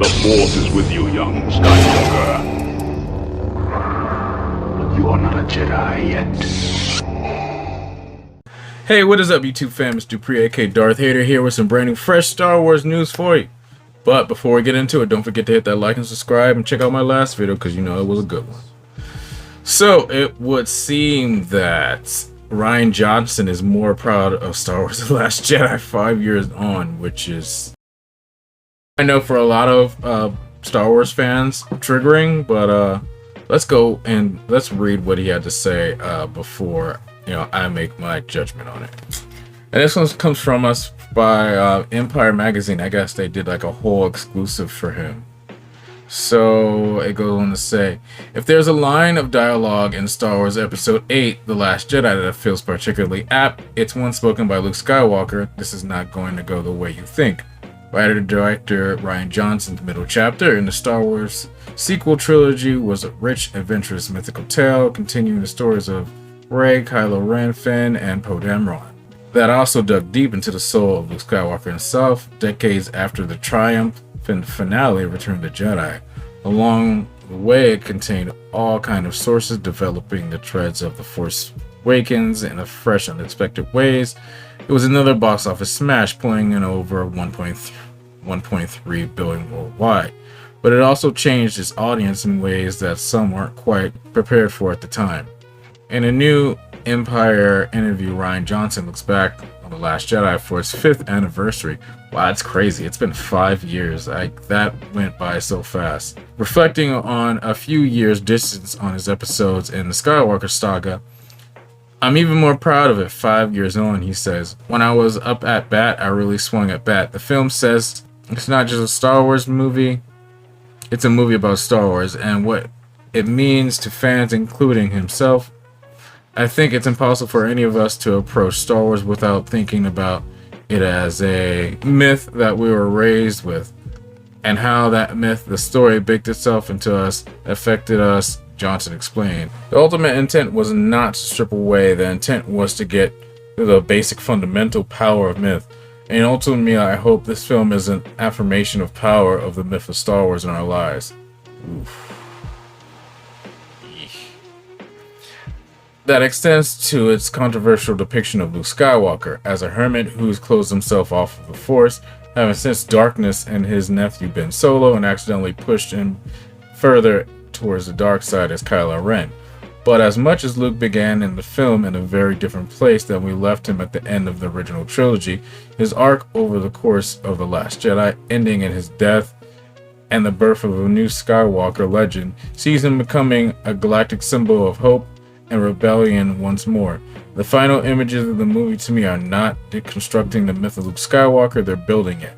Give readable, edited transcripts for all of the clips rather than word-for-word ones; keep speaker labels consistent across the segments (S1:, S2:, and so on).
S1: The Force is with you, young Skywalker. But you are not a Jedi yet.
S2: Hey, what is up, YouTube fam? It's Dupree, aka Darth Hater, here with some brand new fresh Star Wars news for you. But before we get into it, don't forget to hit that like and subscribe and check out my last video because you know it was a good one. So, it would seem that Rian Johnson is more proud of Star Wars The Last Jedi 5 years on, which is, I know for a lot of Star Wars fans, triggering, but let's go and let's read what he had to say before I make my judgment on it. And this one comes from us by Empire Magazine. I guess they did like a whole exclusive for him. So it goes on to say, if there's a line of dialogue in Star Wars Episode 8, The Last Jedi, that feels particularly apt, it's one spoken by Luke Skywalker. This is not going to go the way you think. Writer-director Rian Johnson's middle chapter in the Star Wars sequel trilogy was a rich, adventurous, mythical tale, continuing the stories of Rey, Kylo Ren, Finn, and Poe Dameron. That also dug deep into the soul of Luke Skywalker himself, decades after the triumphant finale of Return of the Jedi. Along the way, it contained all kinds of sources developing the threads of The Force Awakens in a fresh, unexpected ways. It was another box office smash, pulling in over 1.3 billion worldwide. But it also changed its audience in ways that some weren't quite prepared for at the time. In a new Empire interview, Rian Johnson looks back on The Last Jedi for its 5th anniversary. Wow, it's crazy. It's been 5 years. That went by so fast. Reflecting on a few years' distance on his episodes in the Skywalker saga, I'm even more proud of it 5 years on, he says. When I was up at bat, I really swung at bat. The film says it's not just a Star Wars movie, it's a movie about Star Wars and what it means to fans, including himself. I think it's impossible for any of us to approach Star Wars without thinking about it as a myth that we were raised with, and how that myth, the story, baked itself into us, affected us, Johnson explained. The ultimate intent was not to strip away, the intent was to get the basic fundamental power of myth. And ultimately, I hope this film is an affirmation of power of the myth of Star Wars in our lives. Oof. That extends to its controversial depiction of Luke Skywalker as a hermit who's closed himself off of the Force, having sensed darkness in his nephew Ben Solo and accidentally pushed him further towards the dark side as Kylo Ren. But as much as Luke began in the film in a very different place than we left him at the end of the original trilogy, his arc over the course of The Last Jedi, ending in his death and the birth of a new Skywalker legend, sees him becoming a galactic symbol of hope and rebellion once more. The final images of the movie to me are not deconstructing the myth of Luke Skywalker, they're building it.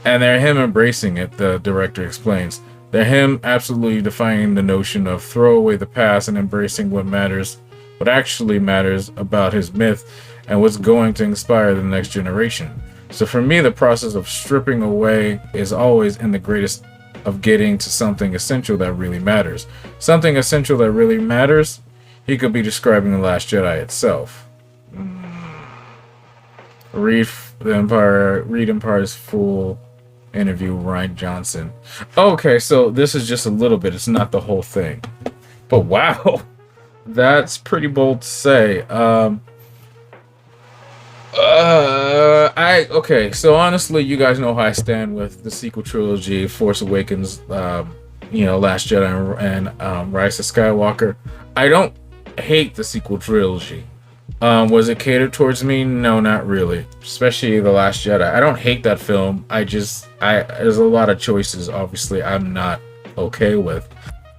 S2: And they're him embracing it, the director explains. They're him absolutely defining the notion of throw away the past and embracing what matters, what actually matters about his myth and what's going to inspire the next generation. So for me, the process of stripping away is always in the greatest of getting to something essential that really matters. Something essential that really matters, he could be describing The Last Jedi itself. Read Empire's full interview, Rian Johnson. Okay, so this is just a little bit. It's not the whole thing. But wow, that's pretty bold to say. Okay, so honestly, you guys know how I stand with the sequel trilogy, Force Awakens, Last Jedi, and Rise of Skywalker. I don't hate the sequel trilogy. Was it catered towards me? No, not really. Especially The Last Jedi. I don't hate that film. There's a lot of choices, obviously, I'm not okay with.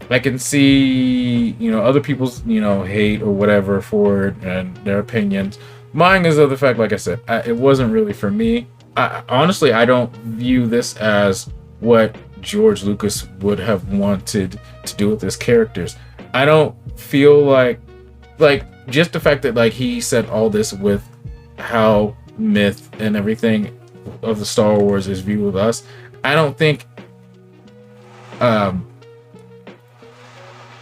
S2: I can see, other people's, hate or whatever for it and their opinions. Mine is of the fact, like I said, it wasn't really for me. Honestly, I don't view this as what George Lucas would have wanted to do with his characters. I don't feel like just the fact that he said all this with how myth and everything of the Star Wars is viewed with us, I don't think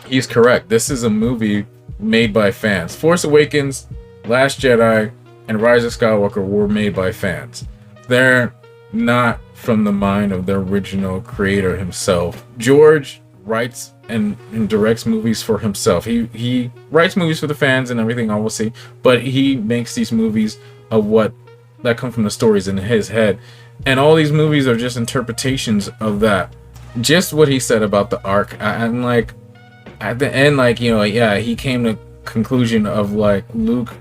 S2: he's correct. This is a movie made by fans. Force Awakens, Last Jedi, and Rise of Skywalker were made by fans. They're not from the mind of the original creator himself. George writes and directs movies for himself. He writes movies for the fans and everything, obviously, but he makes these movies of what that come from the stories in his head, and all these movies are just interpretations of that. Just what he said about the arc, and like at the end, like, you know, yeah, he came to conclusion of like Luke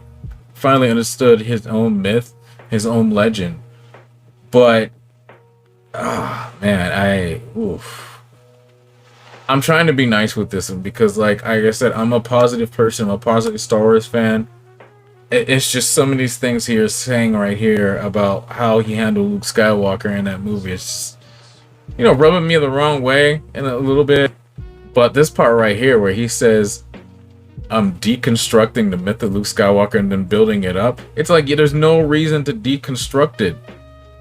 S2: finally understood his own myth, his own legend. But man, I'm trying to be nice with this one because, like I said, I'm a positive person. I'm a positive Star Wars fan. It's just some of these things he is saying right here about how he handled Luke Skywalker in that movie. It's just, you know, rubbing me the wrong way in a little bit. But this part right here where he says, I'm deconstructing the myth of Luke Skywalker and then building it up. It's like, yeah, there's no reason to deconstruct it.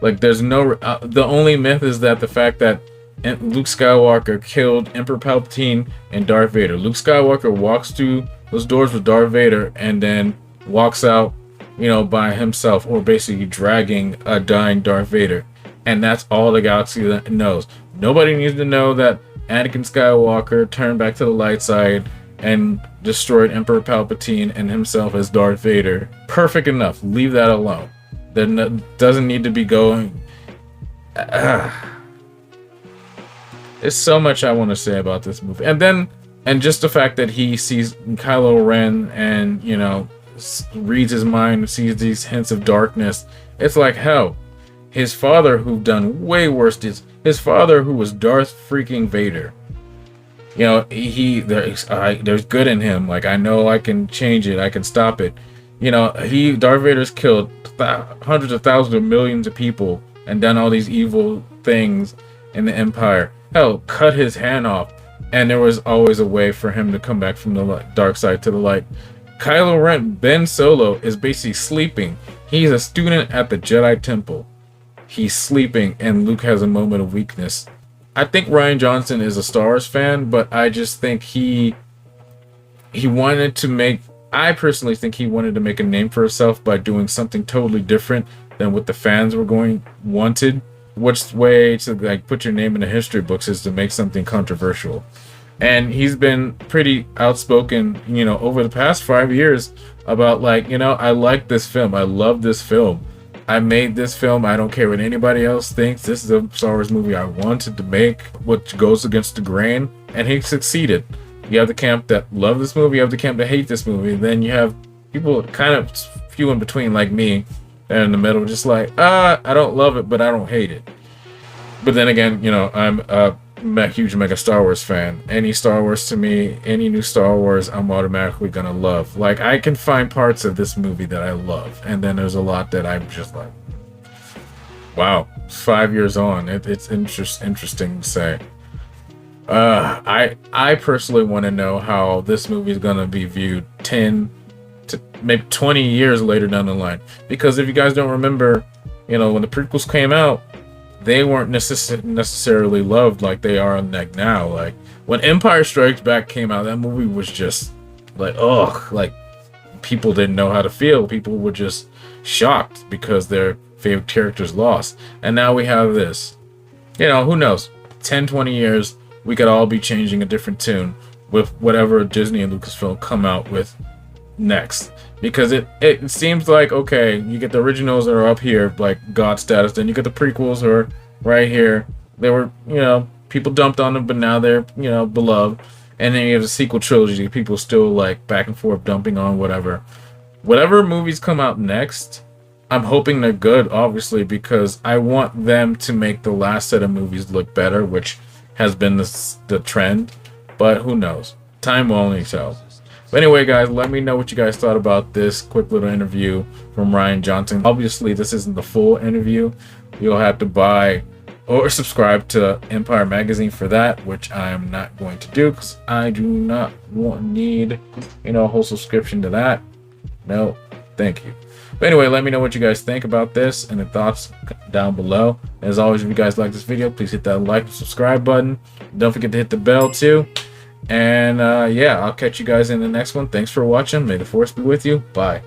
S2: Like, there's no... the only myth is that the fact that Luke Skywalker killed Emperor Palpatine and Darth Vader. Luke Skywalker walks through those doors with Darth Vader and then walks out, you know, by himself, or basically dragging a dying Darth Vader. And that's all the galaxy knows. Nobody needs to know that Anakin Skywalker turned back to the light side and destroyed Emperor Palpatine and himself as Darth Vader. Perfect enough. Leave that alone. There doesn't need to be going... There's so much I want to say about this movie. And just the fact that he sees Kylo Ren and, you know, reads his mind, sees these hints of darkness. It's like, hell, his father, who done way worse, his father, who was Darth freaking Vader. You know, there's good in him. Like, I know I can change it. I can stop it. You know, Darth Vader's killed hundreds of thousands of millions of people and done all these evil things in the Empire. Hell, cut his hand off, and there was always a way for him to come back from the dark side to the light. Kylo Ren, Ben Solo, is basically sleeping. He's a student at the Jedi Temple. He's sleeping, and Luke has a moment of weakness. I think Rian Johnson is a Star Wars fan, but I just think he wanted to make... I personally think he wanted to make a name for himself by doing something totally different than what the fans were wanted. Which way to like put your name in the history books is to make something controversial. And he's been pretty outspoken, you know, over the past 5 years about, like, you know, I like this film. I love this film. I made this film. I don't care what anybody else thinks. This is a Star Wars movie I wanted to make, which goes against the grain, and he succeeded. You have the camp that love this movie, you have the camp that hate this movie, then you have people kind of few in between like me, and in the middle, just like, I don't love it, but I don't hate it. But then again, you know, I'm a huge mega Star Wars fan. Any Star Wars to me, any new Star Wars, I'm automatically gonna love. Like, I can find parts of this movie that I love, and then there's a lot that I'm just like, wow, 5 years on, it's interesting to say. I personally want to know how this movie is gonna be viewed 10 to maybe 20 years later down the line. Because if you guys don't remember, you know, when the prequels came out, they weren't necessarily loved like they are like now. Like, when Empire Strikes Back came out, that movie was just like, ugh, like, people didn't know how to feel. People were just shocked because their favorite characters lost. And now we have this. You know, who knows? 10, 20 years, we could all be changing a different tune with whatever Disney and Lucasfilm come out with next. Because it seems like, okay, you get the originals that are up here, like God status, then you get the prequels who are right here. They were, you know, people dumped on them, but now they're, you know, beloved. And then you have the sequel trilogy, people still like back and forth dumping on whatever. Whatever movies come out next, I'm hoping they're good, obviously, because I want them to make the last set of movies look better, which has been the trend. But who knows? Time will only tell. But anyway, guys, let me know what you guys thought about this quick little interview from Rian Johnson. Obviously, this isn't the full interview. You'll have to buy or subscribe to Empire Magazine for that, which I'm not going to do because I do not need, you know, a whole subscription to that. No, thank you. But anyway, let me know what you guys think about this and the thoughts down below. As always, if you guys like this video, please hit that like and subscribe button. Don't forget to hit the bell too. And yeah, I'll catch you guys in the next one. Thanks for watching. May the Force be with you. Bye.